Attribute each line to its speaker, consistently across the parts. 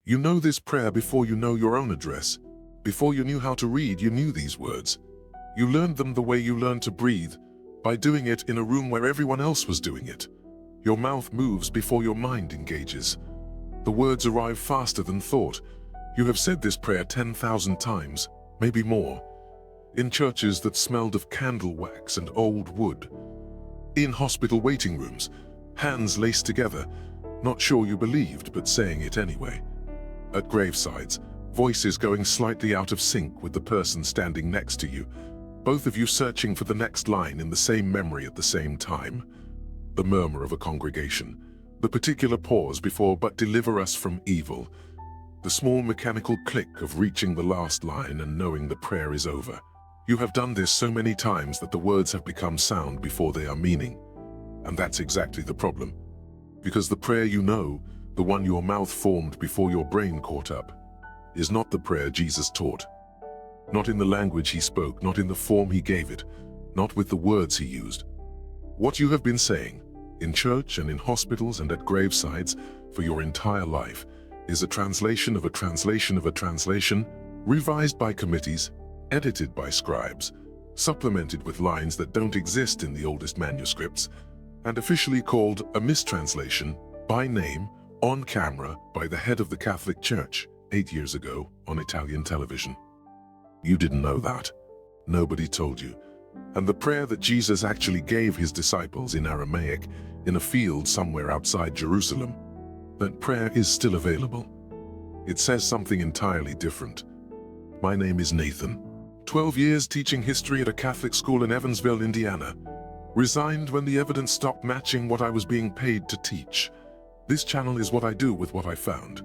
Speaker 1: You know this prayer before you know your own address. Before you knew how to read, you knew these words. You learned them the way you learned to breathe, by doing it in a room where everyone else was doing it. Your mouth moves before your mind engages. The words arrive faster than thought. You have said this prayer 10,000 times, maybe more, in churches that smelled of candle wax and old wood, in hospital waiting rooms, hands laced together, not sure you believed but saying it anyway. At gravesides, voices going slightly out of sync with the person standing next to you, both of you searching for the next line in the same memory at the same time. The murmur of a congregation, the particular pause before "but deliver us from evil," the small mechanical click of reaching the last line and knowing the prayer is over. You have done this so many times that the words have become sound before they are meaning. And that's exactly the problem. Because the prayer you know, the one your mouth formed before your brain caught up, is not the prayer Jesus taught. Not in the language he spoke, not in the form he gave it, not with the words he used. What you have been saying, in church and in hospitals and at gravesides, for your entire life, is a translation of a translation of a translation, revised by committees, edited by scribes, supplemented with lines that don't exist in the oldest manuscripts, and officially called a mistranslation, by name, on camera, by the head of the Catholic Church, 8 years ago, on Italian television. You didn't know that. Nobody told you. And the prayer that Jesus actually gave his disciples in Aramaic, in a field somewhere outside Jerusalem, that prayer is still available. It says something entirely different. My name is Nathan. 12 years teaching history at a Catholic school in Evansville, Indiana. Resigned when the evidence stopped matching what I was being paid to teach. This channel is what I do with what I found.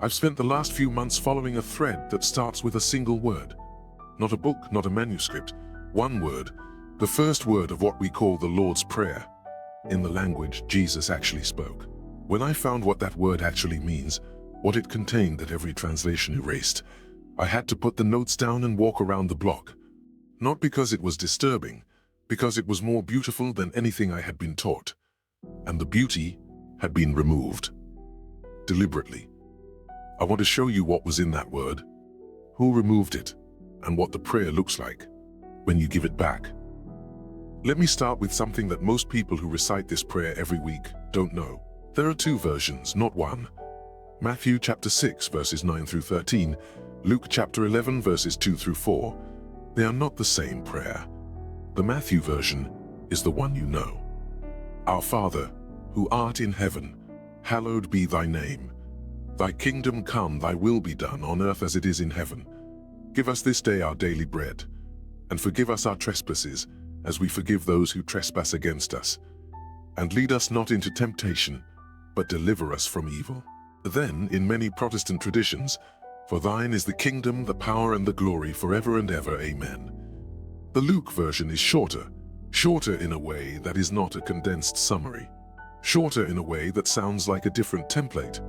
Speaker 1: I've spent the last few months following a thread that starts with a single word. Not a book, not a manuscript. One word, the first word of what we call the Lord's Prayer, in the language Jesus actually spoke. When I found what that word actually means, what it contained that every translation erased, I had to put the notes down and walk around the block. Not because it was disturbing, because it was more beautiful than anything I had been taught. And the beauty had been removed. Deliberately. I want to show you what was in that word, who removed it, and what the prayer looks like when you give it back. Let me start with something that most people who recite this prayer every week don't know. There are two versions, not one. Matthew chapter 6 verses 9 through 13, Luke chapter 11 verses 2 through 4. They are not the same prayer. The Matthew version is the one you know. Our Father, who art in heaven, hallowed be thy name. Thy kingdom come, thy will be done on earth as it is in heaven. Give us this day our daily bread, and forgive us our trespasses, as we forgive those who trespass against us. And lead us not into temptation, but deliver us from evil. Then, in many Protestant traditions, for thine is the kingdom, the power, and the glory forever and ever. Amen. The Luke version is shorter in a way that is not a condensed summary. Shorter in a way that sounds like a different template.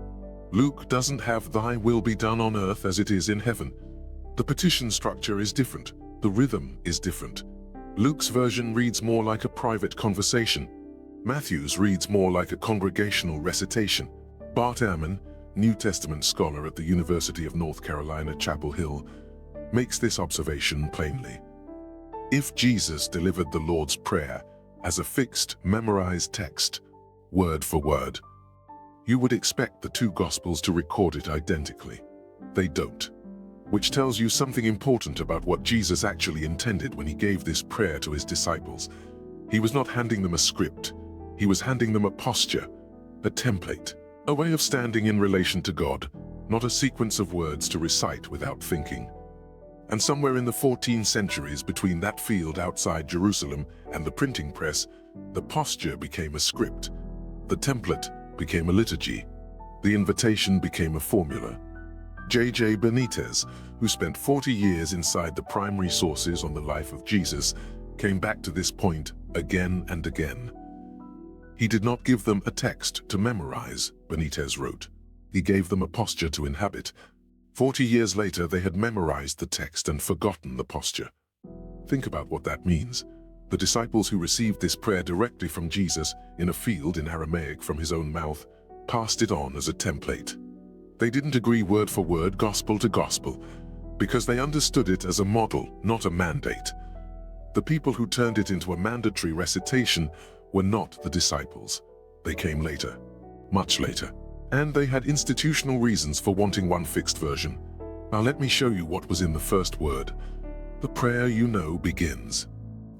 Speaker 1: Luke doesn't have thy will be done on earth as it is in heaven. The petition structure is different. The rhythm is different. Luke's version reads more like a private conversation. Matthew's reads more like a congregational recitation. Bart Ehrman, New Testament scholar at the University of North Carolina, Chapel Hill, makes this observation plainly. If Jesus delivered the Lord's Prayer as a fixed, memorized text, word for word, you would expect the two Gospels to record it identically. They don't. Which tells you something important about what Jesus actually intended when he gave this prayer to his disciples. He was not handing them a script. He was handing them a posture, a template, a way of standing in relation to God, not a sequence of words to recite without thinking. And somewhere in the 14 centuries between that field outside Jerusalem and the printing press, the posture became a script. The template became a liturgy. The invitation became a formula. J.J. Benítez, who spent 40 years inside the primary sources on the life of Jesus, came back to this point again and again. He did not give them a text to memorize, Benítez wrote. He gave them a posture to inhabit. 40 years later, they had memorized the text and forgotten the posture. Think about what that means. The disciples who received this prayer directly from Jesus in a field in Aramaic from his own mouth passed it on as a template. They didn't agree word for word, gospel to gospel, because they understood it as a model, not a mandate. The people who turned it into a mandatory recitation were not the disciples. They came later, much later, and they had institutional reasons for wanting one fixed version. Now let me show you what was in the first word. The prayer you know begins,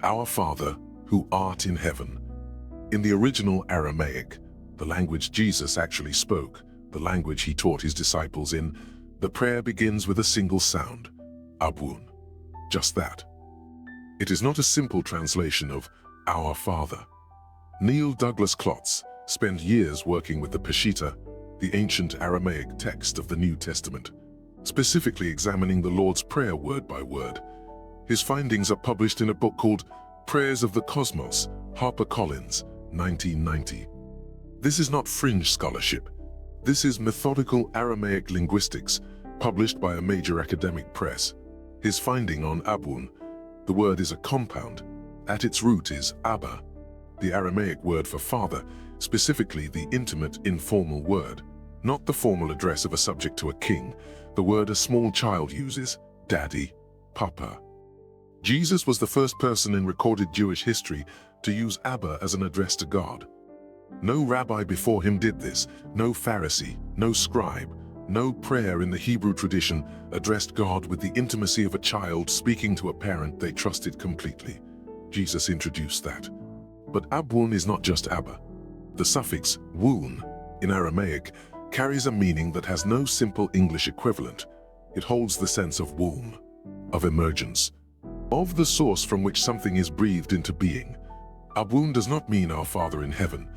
Speaker 1: "Our Father, who art in heaven." In the original Aramaic, the language Jesus actually spoke, the language he taught his disciples in, the prayer begins with a single sound, Abwoon. Just that. It is not a simple translation of "Our Father." Douglas-Klotz spent years working with the Peshitta, the ancient Aramaic text of the New Testament, specifically examining the Lord's Prayer word by word. His findings are published in a book called Prayers of the Cosmos, HarperCollins, 1990. This is not fringe scholarship. This is methodical Aramaic linguistics, published by a major academic press. His finding on Abwoon, the word is a compound. At its root is Abba, the Aramaic word for father, specifically the intimate, informal word, not the formal address of a subject to a king, the word a small child uses, daddy, papa. Jesus was the first person in recorded Jewish history to use Abba as an address to God. No rabbi before him did this, no Pharisee, no scribe, no prayer in the Hebrew tradition addressed God with the intimacy of a child speaking to a parent they trusted completely. Jesus introduced that. But Abwoon is not just Abba. The suffix woon in Aramaic carries a meaning that has no simple English equivalent. It holds the sense of womb, of emergence, of the source from which something is breathed into being. Abwoon does not mean our Father in heaven.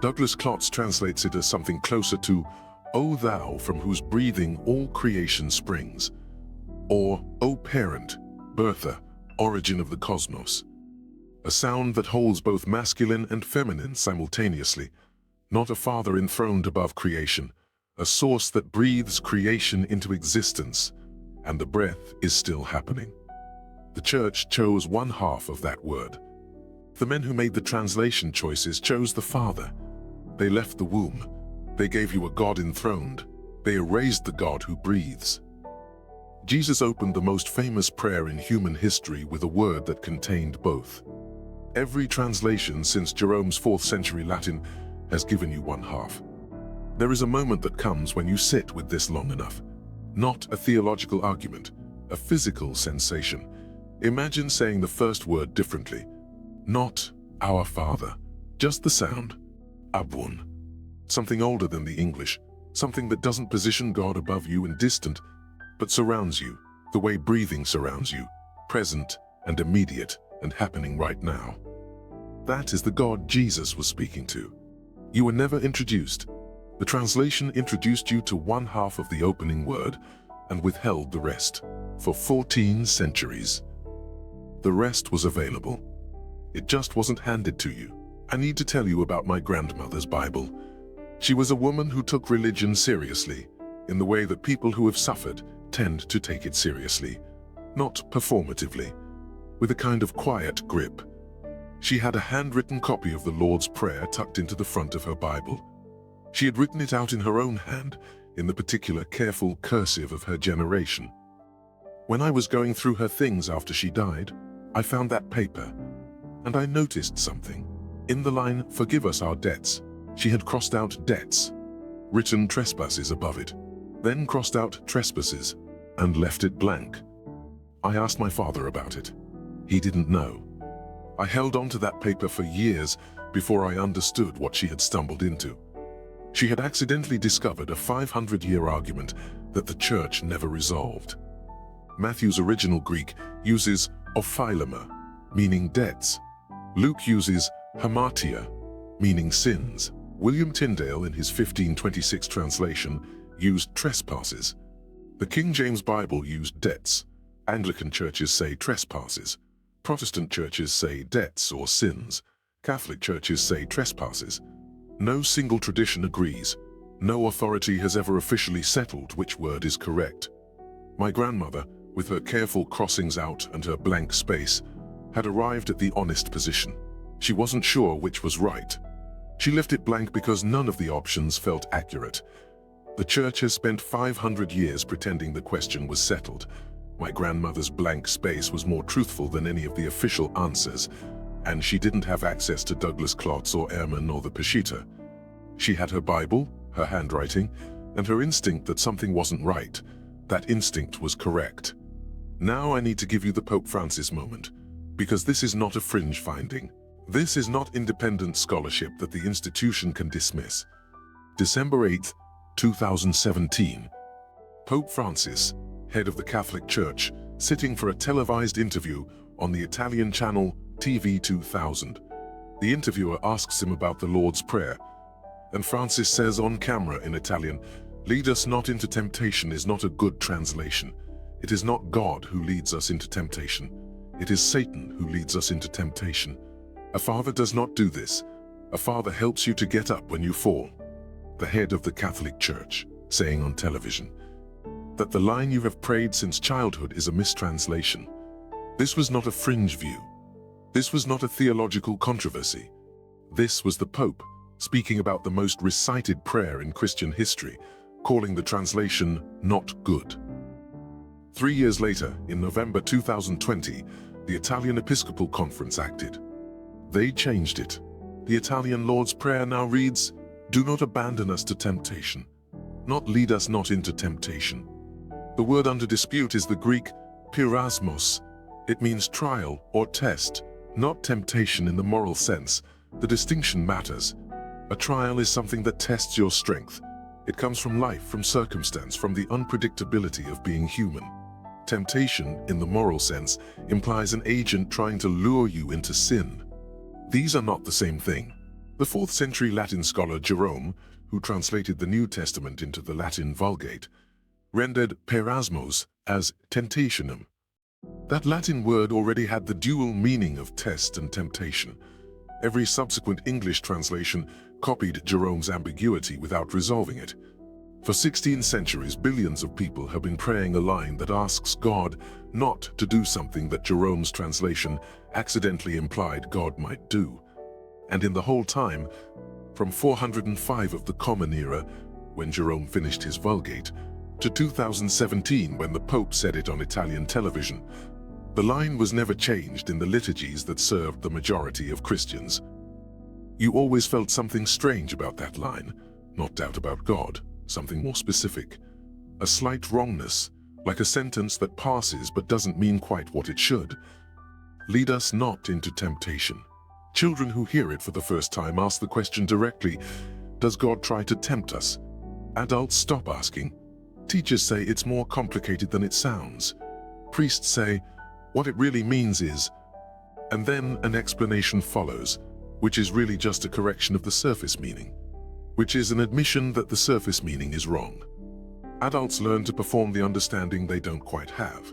Speaker 1: Douglas-Klotz translates it as something closer to, "O thou from whose breathing all creation springs," or "O parent, birther, origin of the cosmos." A sound that holds both masculine and feminine simultaneously, not a father enthroned above creation, a source that breathes creation into existence, and the breath is still happening. The Church chose one half of that word. The men who made the translation choices chose the Father. They left the womb. They gave you a God enthroned. They erased the God who breathes. Jesus opened the most famous prayer in human history with a word that contained both. Every translation since Jerome's 4th century Latin has given you one half. There is a moment that comes when you sit with this long enough. Not a theological argument, a physical sensation. Imagine saying the first word differently. Not "Our Father," just the sound, Abwoon. Something older than the English, something that doesn't position God above you and distant, but surrounds you, the way breathing surrounds you, present and immediate and happening right now. That is the God Jesus was speaking to. You were never introduced. The translation introduced you to one half of the opening word and withheld the rest for 14 centuries. The rest was available. It just wasn't handed to you. I need to tell you about my grandmother's Bible. She was a woman who took religion seriously, in the way that people who have suffered tend to take it seriously, not performatively, with a kind of quiet grip. She had a handwritten copy of the Lord's Prayer tucked into the front of her Bible. She had written it out in her own hand, in the particular careful cursive of her generation. When I was going through her things after she died, I found that paper, and I noticed something. In the line, "Forgive us our debts," she had crossed out debts, written trespasses above it, then crossed out trespasses, and left it blank. I asked my father about it. He didn't know. I held on to that paper for years before I understood what she had stumbled into. She had accidentally discovered a 500-year argument that the Church never resolved. Matthew's original Greek uses opphilema, meaning debts. Luke uses hamartia, meaning sins. William Tyndale, in his 1526 translation, used trespasses. The King James Bible used debts. Anglican churches say trespasses. Protestant churches say debts or sins. Catholic churches say trespasses. No single tradition agrees. No authority has ever officially settled which word is correct. My grandmother, with her careful crossings out and her blank space, had arrived at the honest position. She wasn't sure which was right. She left it blank because none of the options felt accurate. The Church has spent 500 years pretending the question was settled. My grandmother's blank space was more truthful than any of the official answers, and she didn't have access to Douglas-Klotz or Ehrman or the Peshitta. She had her Bible, her handwriting, and her instinct that something wasn't right. That instinct was correct. Now I need to give you the Pope Francis moment, because this is not a fringe finding. This is not independent scholarship that the institution can dismiss. December 8, 2017. Pope Francis, head of the Catholic Church, sitting for a televised interview on the Italian channel TV 2000. The interviewer asks him about the Lord's Prayer, and Francis says on camera in Italian, "Lead us not into temptation" is not a good translation. It is not God who leads us into temptation. It is Satan who leads us into temptation. A father does not do this. A father helps you to get up when you fall. The head of the Catholic Church, saying on television that the line "you have prayed since childhood" is a mistranslation. This was not a fringe view. This was not a theological controversy. This was the Pope speaking about the most recited prayer in Christian history, calling the translation not good. 3 years later, in November 2020, the Italian Episcopal Conference acted. They changed it. The Italian Lord's Prayer now reads, "Do not abandon us to temptation, not lead us not into temptation." The word under dispute is the Greek peirasmos. It means trial or test, not temptation in the moral sense. The distinction matters. A trial is something that tests your strength. It comes from life, from circumstance, from the unpredictability of being human. Temptation, in the moral sense, implies an agent trying to lure you into sin. These are not the same thing. The 4th century Latin scholar Jerome, who translated the New Testament into the Latin Vulgate, rendered peirasmos as tentationem. That Latin word already had the dual meaning of test and temptation. Every subsequent English translation copied Jerome's ambiguity without resolving it. For 16 centuries, billions of people have been praying a line that asks God not to do something that Jerome's translation accidentally implied God might do. And in the whole time, from 405 of the Common Era, when Jerome finished his Vulgate, to 2017 when the Pope said it on Italian television, the line was never changed in the liturgies that served the majority of Christians. You always felt something strange about that line, not doubt about God, something more specific. A slight wrongness, like a sentence that passes but doesn't mean quite what it should. Lead us not into temptation. Children who hear it for the first time ask the question directly, does God try to tempt us? Adults stop asking. Teachers say it's more complicated than it sounds. Priests say, what it really means is, and then an explanation follows, which is really just a correction of the surface meaning, which is an admission that the surface meaning is wrong. Adults learn to perform the understanding they don't quite have.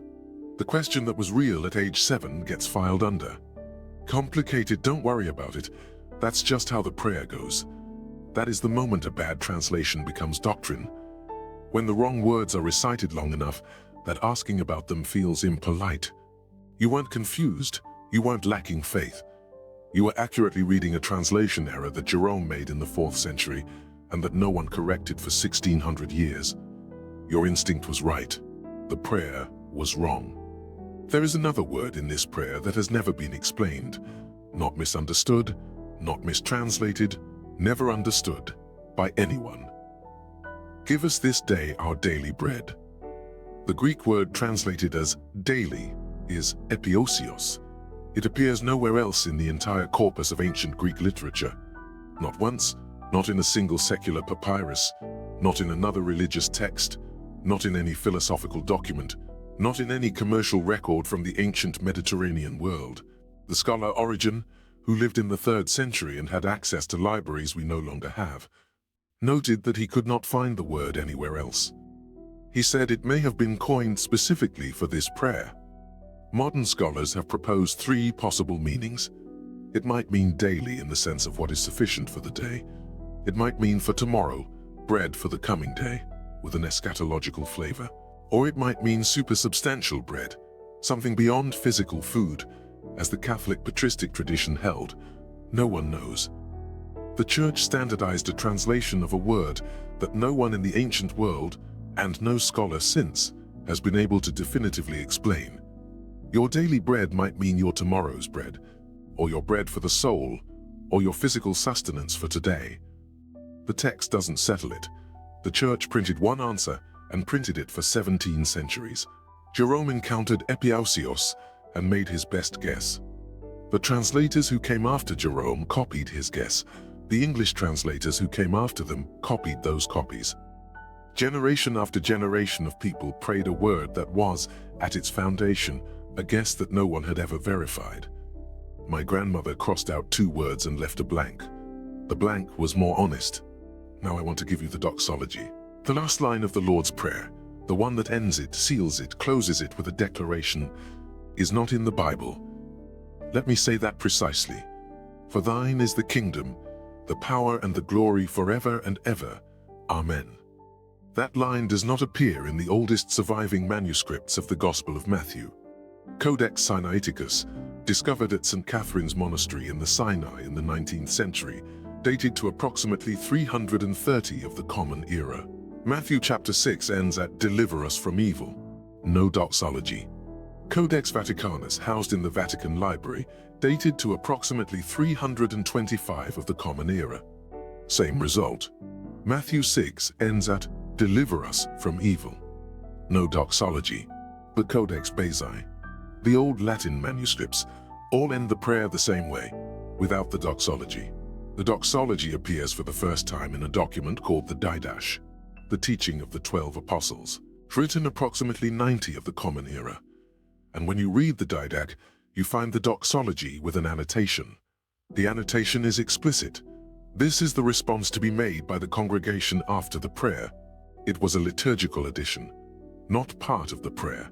Speaker 1: The question that was real at age 7 gets filed under. Complicated, don't worry about it. That's just how the prayer goes. That is the moment a bad translation becomes doctrine. When the wrong words are recited long enough that asking about them feels impolite. You weren't confused, you weren't lacking faith. You were accurately reading a translation error that Jerome made in the 4th century and that no one corrected for 1600 years. Your instinct was right. The prayer was wrong. There is another word in this prayer that has never been explained, not misunderstood, not mistranslated, never understood by anyone. Give us this day our daily bread. The Greek word translated as daily is epiosios. It appears nowhere else in the entire corpus of ancient Greek literature. Not once, not in a single secular papyrus, not in another religious text, not in any philosophical document, not in any commercial record from the ancient Mediterranean world. The scholar Origen, who lived in the 3rd century and had access to libraries we no longer have, noted that he could not find the word anywhere else. He said it may have been coined specifically for this prayer. Modern scholars have proposed 3 possible meanings. It might mean daily in the sense of what is sufficient for the day. It might mean for tomorrow, bread for the coming day, with an eschatological flavor. Or it might mean supersubstantial bread, something beyond physical food, as the Catholic patristic tradition held. No one knows. The Church standardized a translation of a word that no one in the ancient world, and no scholar since, has been able to definitively explain. Your daily bread might mean your tomorrow's bread, or your bread for the soul, or your physical sustenance for today. The text doesn't settle it. The Church printed one answer and printed it for 17 centuries. Jerome encountered epiousios and made his best guess. The translators who came after Jerome copied his guess. The English translators who came after them copied those copies. Generation after generation of people prayed a word that was, at its foundation, a guess that no one had ever verified. My grandmother crossed out 2 words and left a blank. The blank was more honest. Now I want to give you the doxology. The last line of the Lord's Prayer, the one that ends it, seals it, closes it with a declaration, is not in the Bible. Let me say that precisely. For thine is the kingdom, the power and the glory forever and ever. Amen. That line does not appear in the oldest surviving manuscripts of the Gospel of Matthew. Codex Sinaiticus, discovered at St. Catherine's Monastery in the Sinai in the 19th century, dated to approximately 330 of the Common Era. Matthew chapter 6 ends at "Deliver us from evil." No doxology. Codex Vaticanus, housed in the Vatican Library, dated to approximately 325 of the Common Era. Same result. Matthew 6 ends at "Deliver us from evil." No doxology. The Codex Bezae, the old Latin manuscripts, all end the prayer the same way, without the doxology. The doxology appears for the first time in a document called the Didache, the teaching of the 12 apostles, written approximately 90 of the Common Era. And when you read the Didache, you find the doxology with an annotation. The annotation is explicit. This is the response to be made by the congregation after the prayer. It was a liturgical addition, not part of the prayer.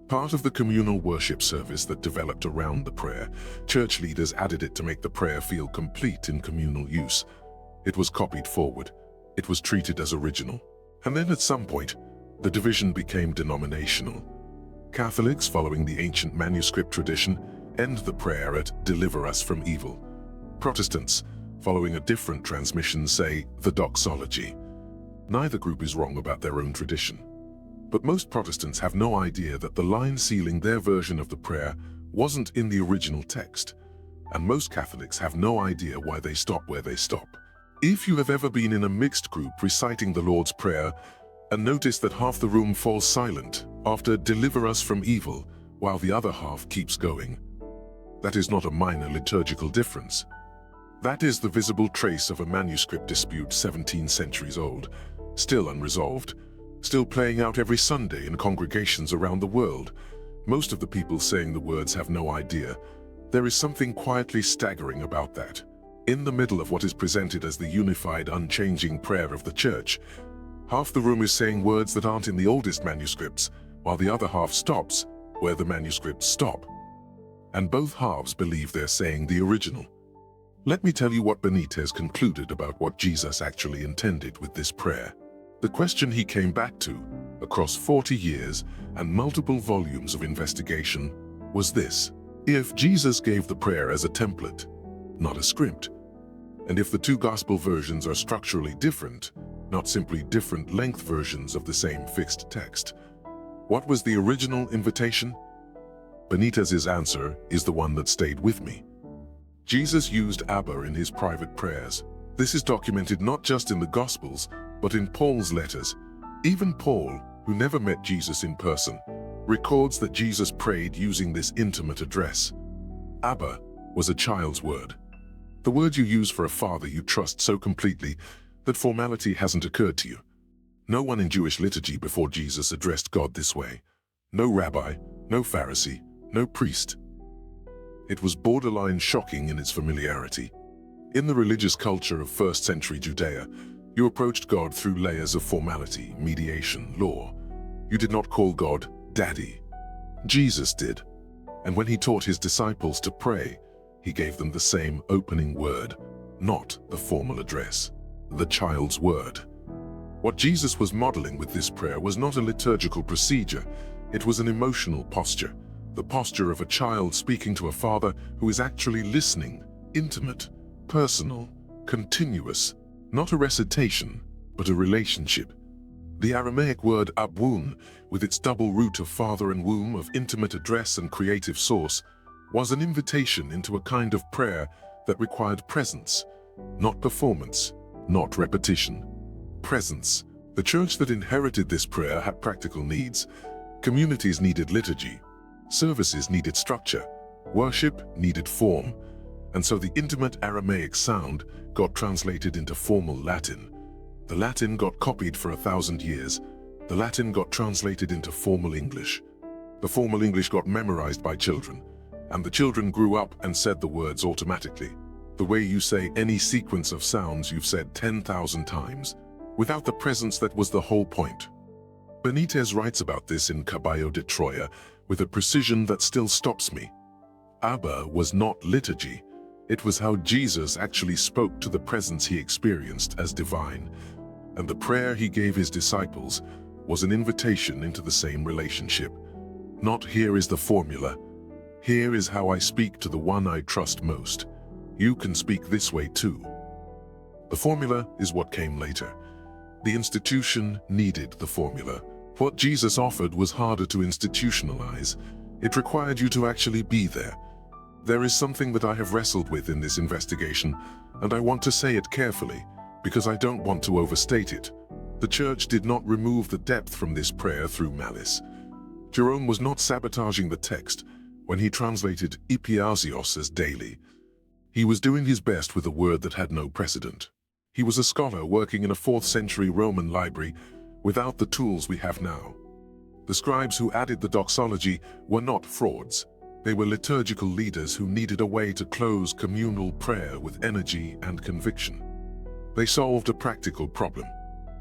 Speaker 1: Part of the communal worship service that developed around the prayer, church leaders added it to make the prayer feel complete in communal use. It was copied forward. It was treated as original. And then at some point, the division became denominational. Catholics, following the ancient manuscript tradition, end the prayer at "Deliver us from evil." Protestants, following a different transmission, say the doxology. Neither group is wrong about their own tradition. But most Protestants have no idea that the line sealing their version of the prayer wasn't in the original text, and most Catholics have no idea why they stop where they stop. If you have ever been in a mixed group reciting the Lord's Prayer and noticed that half the room falls silent after "Deliver us from evil," while the other half keeps going, that is not a minor liturgical difference. That is the visible trace of a manuscript dispute 17 centuries old, still unresolved, still playing out every Sunday in congregations around the world. Most of the people saying the words have no idea. There is something quietly staggering about that. In the middle of what is presented as the unified, unchanging prayer of the Church, half the room is saying words that aren't in the oldest manuscripts, while the other half stops where the manuscripts stop. And both halves believe they're saying the original. Let me tell you what Benítez concluded about what Jesus actually intended with this prayer. The question he came back to, across 40 years and multiple volumes of investigation, was this: if Jesus gave the prayer as a template, not a script, and if the 2 gospel versions are structurally different, not simply different length versions of the same fixed text, what was the original invitation? Benítez's answer is the one that stayed with me. Jesus used Abba in his private prayers. This is documented not just in the Gospels, but in Paul's letters. Even Paul, who never met Jesus in person, records that Jesus prayed using this intimate address. Abba was a child's word. The word you use for a father you trust so completely that formality hasn't occurred to you. No one in Jewish liturgy before Jesus addressed God this way. No rabbi, no Pharisee, no priest. It was borderline shocking in its familiarity. In the religious culture of first-century Judea, you approached God through layers of formality, mediation, law. You did not call God Daddy. Jesus did. And when he taught his disciples to pray, he gave them the same opening word, not the formal address, the child's word. What Jesus was modeling with this prayer was not a liturgical procedure, it was an emotional posture, the posture of a child speaking to a father who is actually listening, intimate, personal, continuous, not a recitation, but a relationship. The Aramaic word Abwoon, with its double root of father and womb, of intimate address and creative source, was an invitation into a kind of prayer that required presence, not performance, not repetition. Presence. The church that inherited this prayer had practical needs. Communities needed liturgy. Services needed structure. Worship needed form. And so the intimate Aramaic sound got translated into formal Latin. The Latin got copied for 1,000 years. The Latin got translated into formal English. The formal English got memorized by children, and the children grew up and said the words automatically. The way you say any sequence of sounds you've said 10,000 times, without the presence that was the whole point. Benítez writes about this in Caballo de Troya with a precision that still stops me. Abba was not liturgy. It was how Jesus actually spoke to the presence he experienced as divine, and the prayer he gave his disciples was an invitation into the same relationship. Not here is the formula. Here is how I speak to the one I trust most. You can speak this way too. The formula is what came later. The institution needed the formula. What Jesus offered was harder to institutionalize. It required you to actually be there. There is something that I have wrestled with in this investigation, and I want to say it carefully, because I don't want to overstate it. The Church did not remove the depth from this prayer through malice. Jerome was not sabotaging the text when he translated Ipiasios as daily. He was doing his best with a word that had no precedent. He was a scholar working in a 4th century Roman library without the tools we have now. The scribes who added the doxology were not frauds. They were liturgical leaders who needed a way to close communal prayer with energy and conviction. They solved a practical problem.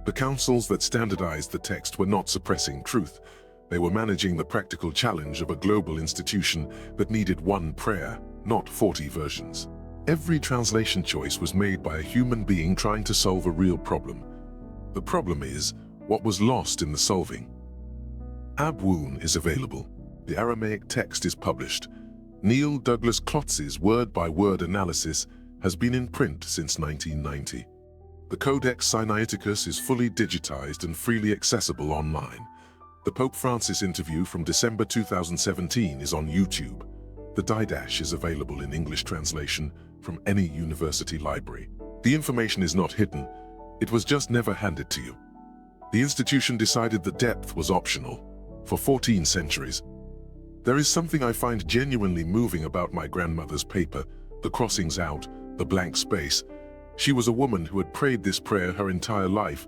Speaker 1: The councils that standardized the text were not suppressing truth. They were managing the practical challenge of a global institution that needed one prayer, not 40 versions. Every translation choice was made by a human being trying to solve a real problem. The problem is what was lost in the solving. Abwoon is available. The Aramaic text is published. Neil Douglas-Klotz's word-by-word analysis has been in print since 1990. The Codex Sinaiticus is fully digitized and freely accessible online. The Pope Francis interview from December 2017 is on YouTube. The Didache is available in English translation from any university library. The information is not hidden. It was just never handed to you. The institution decided that depth was optional for 14 centuries. There is something I find genuinely moving about my grandmother's paper, the crossings out, the blank space. She was a woman who had prayed this prayer her entire life,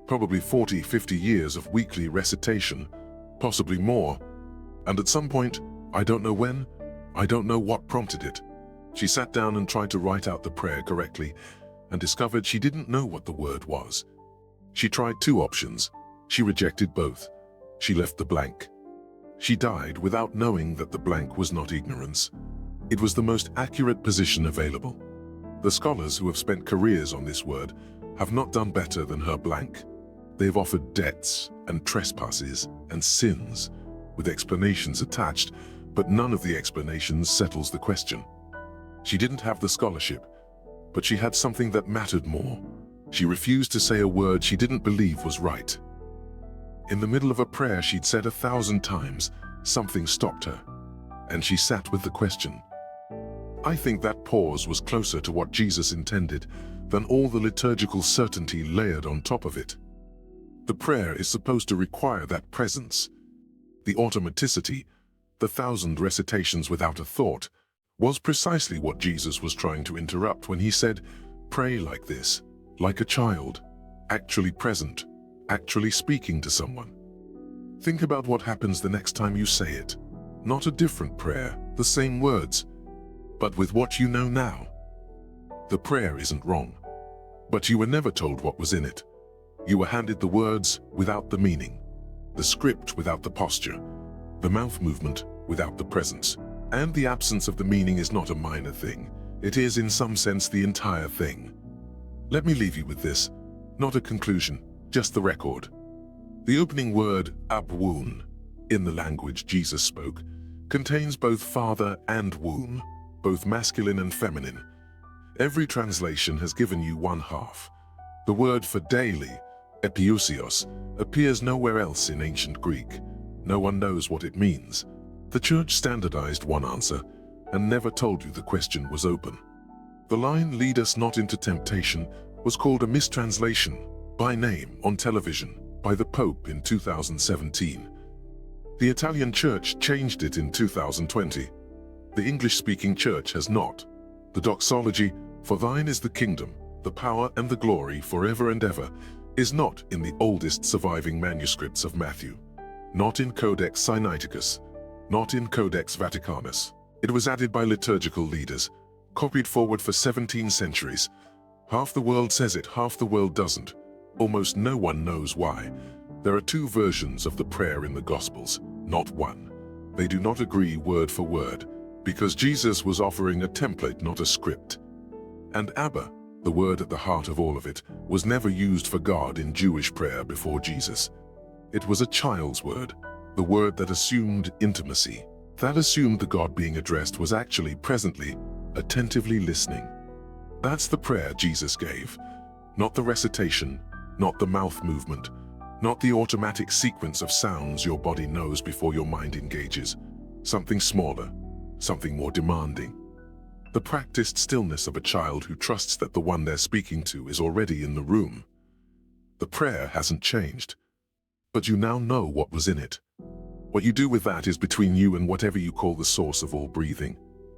Speaker 1: probably 40, 50 years of weekly recitation, possibly more. And at some point, I don't know when, I don't know what prompted it, she sat down and tried to write out the prayer correctly and discovered she didn't know what the word was. She tried 2 options. She rejected both. She left the blank. She died without knowing that the blank was not ignorance. It was the most accurate position available. The scholars who have spent careers on this word have not done better than her blank. They've offered debts and trespasses and sins with explanations attached, but none of the explanations settles the question. She didn't have the scholarship, but she had something that mattered more. She refused to say a word she didn't believe was right. In the middle of a prayer she'd said 1,000 times, something stopped her, and she sat with the question. I think that pause was closer to what Jesus intended than all the liturgical certainty layered on top of it. The prayer is supposed to require that presence. The automaticity, the 1,000 recitations without a thought, was precisely what Jesus was trying to interrupt when he said, pray like this, like a child, actually present, actually speaking to someone. Think about what happens the next time you say it. Not a different prayer, the same words, but with what you know now. The prayer isn't wrong, but you were never told what was in it. You were handed the words without the meaning, the script without the posture, the mouth movement without the presence. And the absence of the meaning is not a minor thing. It is, in some sense, the entire thing. Let me leave you with this, not a conclusion, just the record. The opening word, Abwoon, in the language Jesus spoke, contains both father and womb, both masculine and feminine. Every translation has given you one half. The word for daily epiousios, appears nowhere else in ancient Greek. No one knows what it means. The Church standardized one answer and never told you the question was open. The line, "Lead us not into temptation," was called a mistranslation by name on television by the Pope in 2017. The Italian Church changed it in 2020. The English-speaking Church has not. The doxology, "For thine is the kingdom, the power and the glory forever and ever," is not in the oldest surviving manuscripts of Matthew, not in Codex Sinaiticus, not in Codex Vaticanus. It was added by liturgical leaders, copied forward for 17 centuries. Half the world says it, half the world doesn't. Almost no one knows why. There are two versions of the prayer in the Gospels, not one. They do not agree word for word, because Jesus was offering a template, not a script. And Abba, the word at the heart of all of it, was never used for God in Jewish prayer before Jesus. It was a child's word, the word that assumed intimacy, that assumed the God being addressed was actually presently, attentively listening. That's the prayer Jesus gave, not the recitation, not the mouth movement, not the automatic sequence of sounds your body knows before your mind engages. Something smaller, something more demanding. The practiced stillness of a child who trusts that the one they're speaking to is already in the room. The prayer hasn't changed, but you now know what was in it. What you do with that is between you and whatever you call the source of all breathing.